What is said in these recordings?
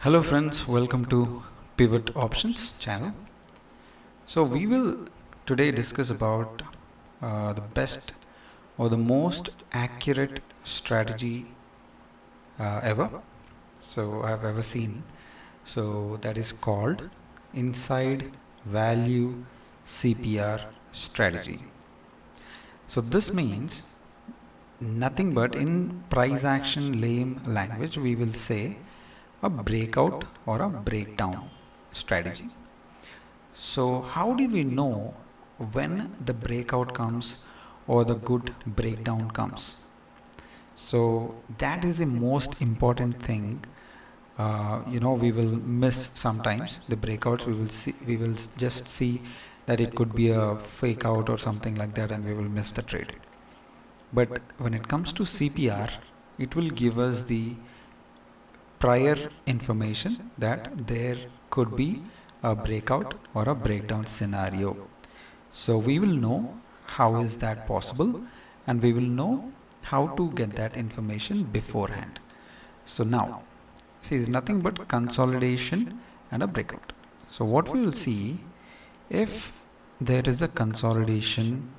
Hello friends, welcome to Pivot Options channel. So we will today discuss about the best or the most accurate strategy I've ever seen. So that is called Inside Value CPR strategy. So this means nothing but in price action lame language we will say a breakout or a breakdown strategy. So how do we know when the breakout comes or the good breakdown comes? So that is the most important thing. We will miss sometimes the breakouts. We will just see that it could be a fake out or something like that, and we will miss the trade. But when it comes to CPR, it will give us the prior information that there could be a breakout or a breakdown scenario. So we will know how is that possible, and we will know how to get that information beforehand. So now, see, it's nothing but consolidation and a breakout. So what we will see, if there is a consolidation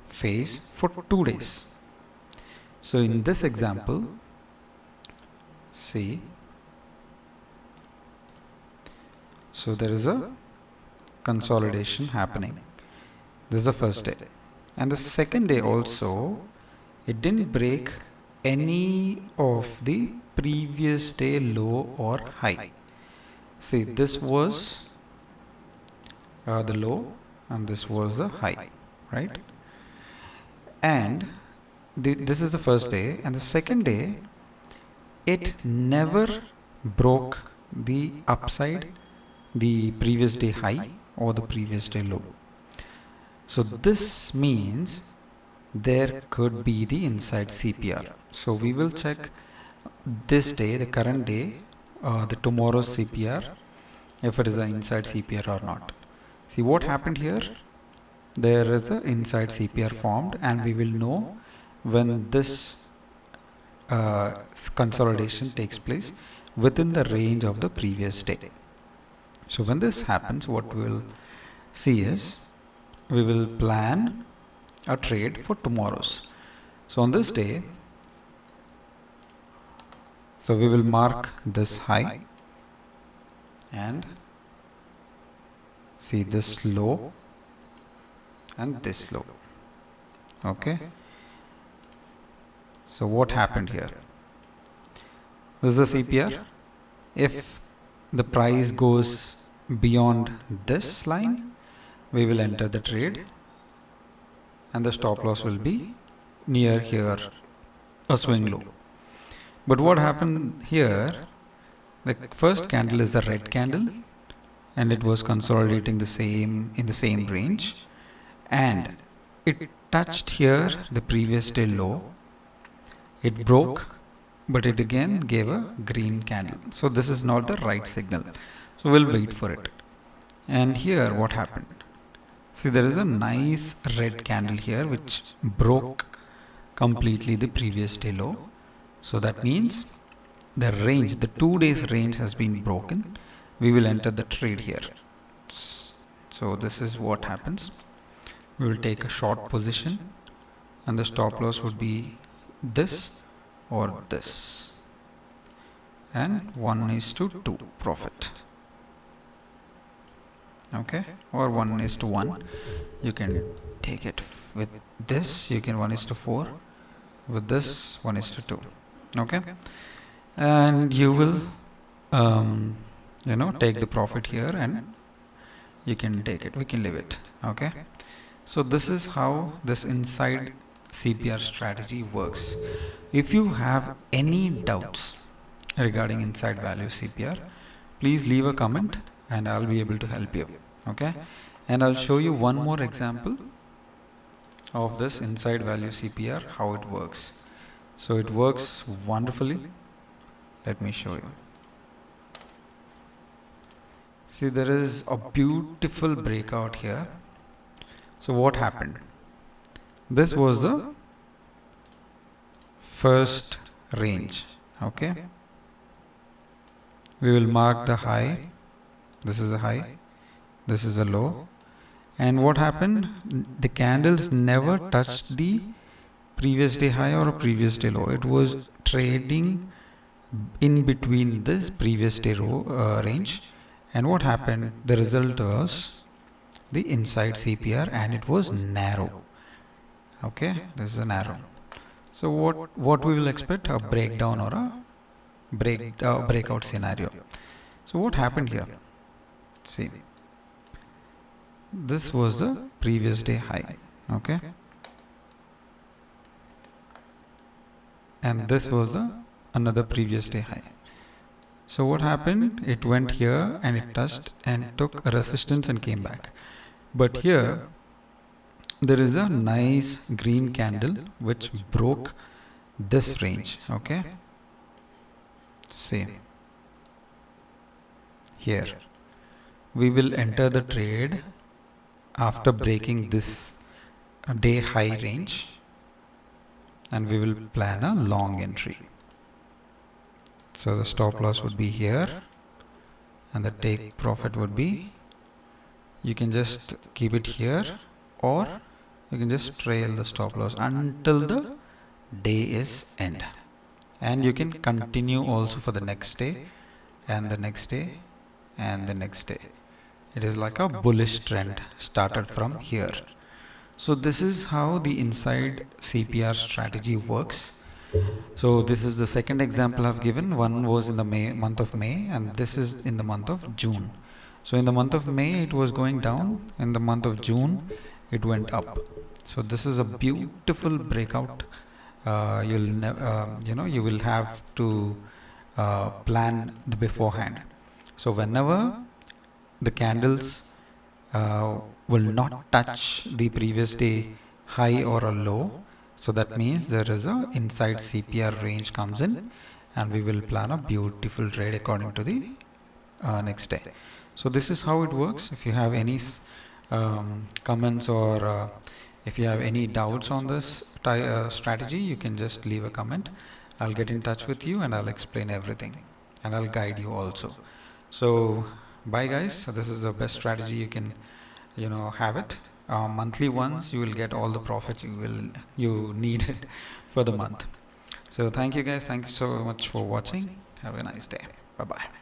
phase for 2 days. So in this example, see, so there is a consolidation happening. This is the first day, and the second day also it didn't break any of the previous day low or high. See, this was the low and this was the high, right? And this is the first day, and the second day it never broke the upside, the previous day high or the previous day low. So this means there could be the inside CPR. So we will check this day, the current day, the tomorrow's CPR, if it is an inside CPR or not. See what happened here? There is an inside CPR formed, and we will know when this consolidation takes place within the range of the previous day. So when this happens, what we will see is we will plan a trade for tomorrow's. So on this day, so we will mark this high and see this low and this low. Okay. So what happened here? This is the CPR. If the price goes beyond this line, we will enter the trade, and the stop loss will be near here, a swing low. But what happened here, the first candle is the red candle, and it was consolidating in the same range, and it touched here the previous day low. It broke, but it again gave a green candle. So this is not the right signal. So we'll wait for it. And here what happened? See, there is a nice red candle here which broke completely the previous day low. So that means the range, the 2 days range has been broken. We will enter the trade here. So this is what happens. We will take a short position, and the stop loss would be this or this, and 1:2 profit. Okay, or 1:1. You can take it with this. You can 1:4 with this 1:2. Okay, and you will take the profit here, and you can take it. We can leave it. Okay, so this is how this inside CPR strategy works. If you have any doubts regarding inside value CPR, please leave a comment and I'll be able to help you. Okay, and I'll show you one more example of this inside value CPR, how it works. So it works wonderfully. Let me show you. See, there is a beautiful breakout here. So what happened? This was the first range. Okay, We will mark the high. This is a high, this is a low. And what happened? The candles never touched the previous day high or a previous day low. It was trading in between this previous day range. And what happened? The result was the inside CPR, and it was narrow. Okay, this is a narrow. So what we will expect? A breakdown or a breakout scenario. So what happened here? See, this was the previous day high. Okay, and this was the another previous day high. So what happened? It went here and it touched and took a resistance and came back. But here there is a nice green candle which broke this range. Okay, see here we will enter the trade after breaking this day high range, and we will plan a long entry. So the stop loss would be here and the take profit would be, you can just keep it here, or you can just trail the stop loss until the day is end, and you can continue also for the next day and the next day and the next day. It is like a bullish trend started from here. So this is how the inside CPR strategy works. So this is the second example I've given. One was in the month of May, and this is in the month of June. So in the month of May it was going down, in the month of June it went up. So this is a beautiful breakout. You will have to plan beforehand. So whenever the candles will not touch the previous day high or a low, so that means there is a inside CPR range comes in, and we will plan a beautiful trade according to the next day. So this is how it works. If you have any comments, or if you have any doubts on this strategy, you can just leave a comment. I'll get in touch with you and I'll explain everything, and I'll guide you also. So bye guys. So this is the best strategy you can have it. Monthly ones, you will get all the profits you need for the month. So thank you guys, thank you so much for watching. Have a nice day. Bye bye.